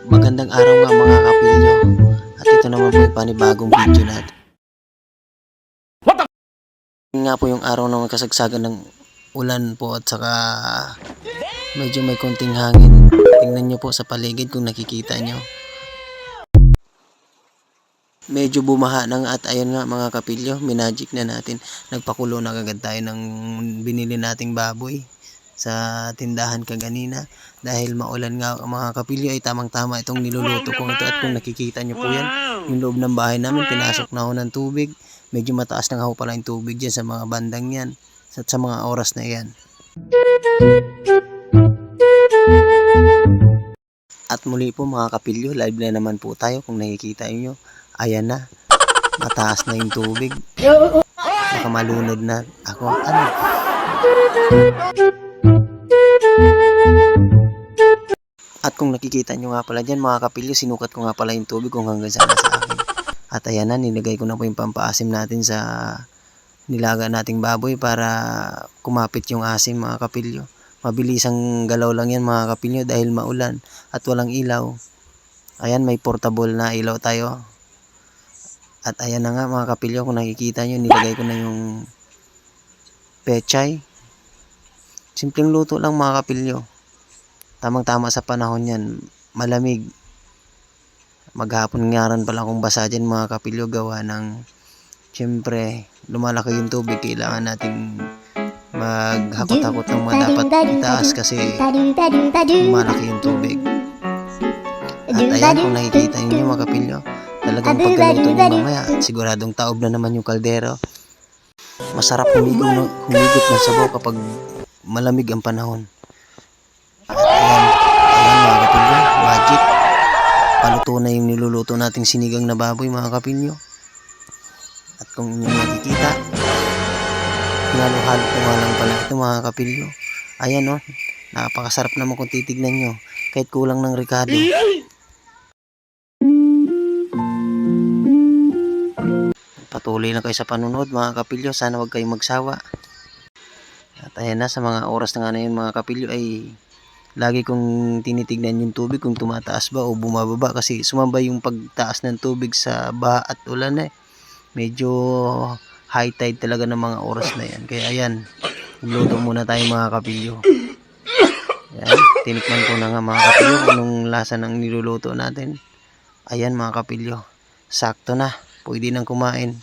Magandang araw nga mga kapilyo. At ito naman po yung panibagong video natin. Yun nga po yung araw ng kasagsagan ng ulan po at saka medyo may konting hangin. Tingnan nyo po sa paligid kung nakikita nyo. Medyo bumaha na nga at ayun nga mga kapilyo, minagic na natin. Nagpakulo na agad tayo ng binili nating baboy sa tindahan kaganina. Dahil maulan nga mga kapilyo ay tamang tama itong niluluto ko ito. At kung nakikita nyo po yan, yung loob ng bahay namin pinasok na ho ng tubig. Medyo mataas na nga ho pala yung tubig dyan sa mga bandang yan at sa mga oras na yan. At muli po mga kapilyo, live na naman po tayo. Kung nakikita nyo, ayan na, mataas na yung tubig. Baka malunod na ako. Ano? At kung nakikita nyo nga pala dyan mga kapilyo, sinukat ko nga pala yung tubig kung hanggang saan sa akin. At ayan na, nilagay ko na po yung pampaasim natin sa nilaga nating baboy para kumapit yung asim mga kapilyo. Mabilisang galaw lang yan mga kapilyo dahil maulan at walang ilaw. Ayan, may portable na ilaw tayo. At ayan na nga mga kapilyo, kung nakikita nyo, nilagay ko na yung pechay. Simpleng luto lang mga kapilyo. Tamang-tama sa panahon yan. Malamig. Maghapon nga rin pala kung basa dyan mga kapilyo, gawa ng siyempre lumalaki yung tubig. Kailangan nating maghakot-hakot ng mga dapat itaas kasi lumalaki yung tubig. At ayan, kung nakikita nyo mga kapilyo, talagang pagkaluto nyo mamaya, siguradong taob na naman yung kaldero. Masarap humigot ng sabaw kapag malamig ang panahon. At ayan mga kapilyo, magic. Paluto na yung niluluto nating sinigang na baboy mga kapilyo. At kung inyong nakikita, hinalo-halo ko nga lang pala ito mga kapilyo. Ayan o, napakasarap naman kung titignan nyo. Kahit kulang ng ricado. Patuloy lang kayo sa panunood mga kapilyo. Sana wag kayong magsawa. At ayan na, sa mga oras na nga na yun mga kapilyo ay lagi kong tinitignan yung tubig kung tumataas ba o bumababa. Kasi sumabay yung pagtaas ng tubig sa baha at ulan eh. Medyo high tide talaga ng mga oras na yan. Kaya ayan, luto muna tayo mga kapilyo. Ayan, tinikman ko na nga mga kapilyo kung anong lasa ng niluluto natin. Ayan mga kapilyo, sakto na, pwede nang kumain.